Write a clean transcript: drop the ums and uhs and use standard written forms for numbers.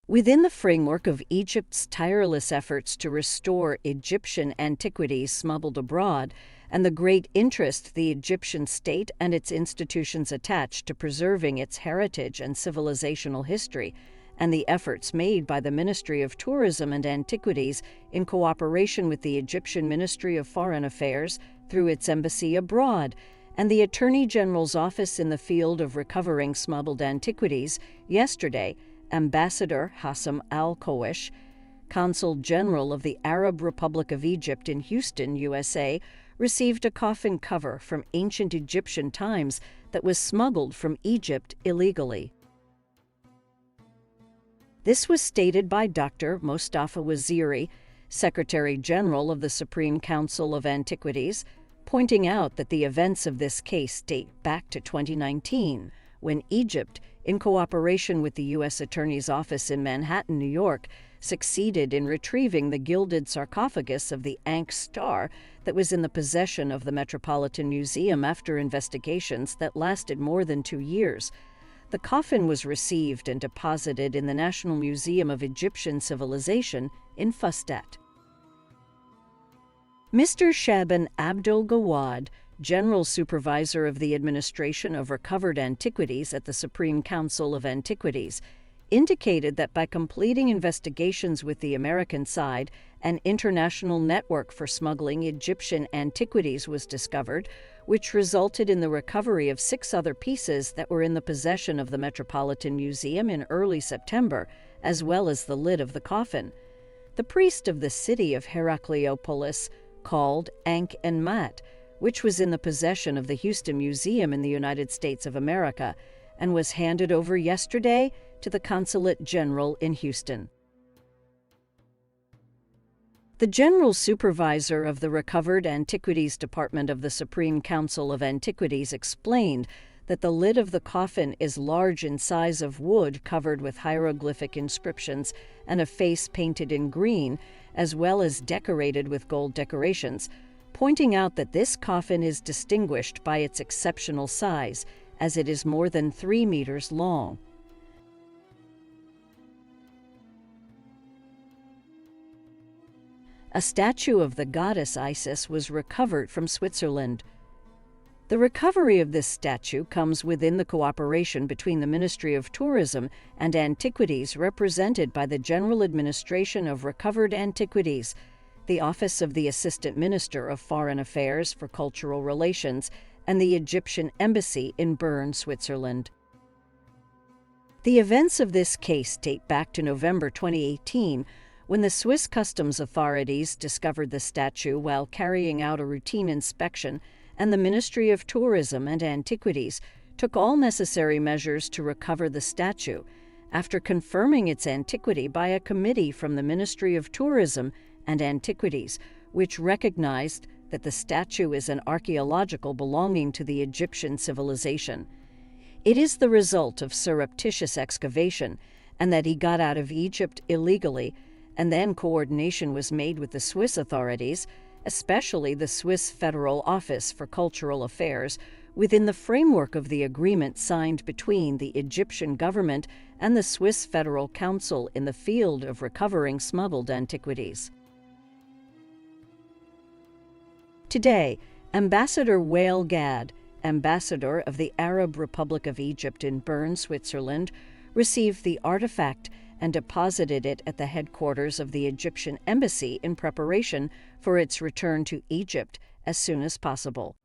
Within the framework of Egypt's tireless efforts to restore Egyptian antiquities smuggled abroad, and the great interest the Egyptian state and its institutions attach to preserving its heritage and civilizational history, and the efforts made by the Ministry of Tourism and Antiquities in cooperation with the Egyptian Ministry of Foreign Affairs through its embassy abroad, and the Attorney General's office in the field of recovering smuggled antiquities, yesterday, Ambassador Hossam Al-Qawish, Consul General of the Arab Republic of Egypt in Houston, USA, received a coffin cover from ancient Egyptian times that was smuggled from Egypt illegally. This was stated by Dr. Mostafa Waziri, Secretary General of the Supreme Council of Antiquities, pointing out that the events of this case date back to 2019, when Egypt, in cooperation with the U.S. Attorney's Office in Manhattan, New York, succeeded in retrieving the gilded sarcophagus of the Ankh star that was in the possession of the Metropolitan Museum after investigations that lasted more than 2 years. The coffin was received and deposited in the National Museum of Egyptian Civilization in Fustat. Mr. Shaban Abdul Gawad, General Supervisor of the Administration of Recovered Antiquities at the Supreme Council of Antiquities, indicated that by completing investigations with the American side, an international network for smuggling Egyptian antiquities was discovered, which resulted in the recovery of 6 other pieces that were in the possession of the Metropolitan Museum in early September, as well as the lid of the coffin. The priest of the city of Herakleopolis, called Ankh and Mat, which was in the possession of the Houston Museum in the United States of America, and was handed over yesterday to the Consulate General in Houston. The General Supervisor of the Recovered Antiquities Department of the Supreme Council of Antiquities explained that the lid of the coffin is large in size of wood covered with hieroglyphic inscriptions and a face painted in green, as well as decorated with gold decorations, pointing out that this coffin is distinguished by its exceptional size, as it is more than 3 meters long. A statue of the goddess Isis was recovered from Switzerland. The recovery of this statue comes within the cooperation between the Ministry of Tourism and Antiquities, represented by the General Administration of Recovered Antiquities, the Office of the Assistant Minister of Foreign Affairs for Cultural Relations, and the Egyptian Embassy in Bern, Switzerland. The events of this case date back to November 2018, when the Swiss customs authorities discovered the statue while carrying out a routine inspection, and the Ministry of Tourism and Antiquities took all necessary measures to recover the statue, after confirming its antiquity by a committee from the Ministry of Tourism and Antiquities, which recognized that the statue is an archaeological belonging to the Egyptian civilization. It is the result of surreptitious excavation, and that he got out of Egypt illegally, and then coordination was made with the Swiss authorities, especially the Swiss Federal Office for Cultural Affairs, within the framework of the agreement signed between the Egyptian government and the Swiss Federal Council in the field of recovering smuggled antiquities. Today, Ambassador Wael Gad, ambassador of the Arab Republic of Egypt in Bern, Switzerland, received the artifact and deposited it at the headquarters of the Egyptian Embassy in preparation for its return to Egypt as soon as possible.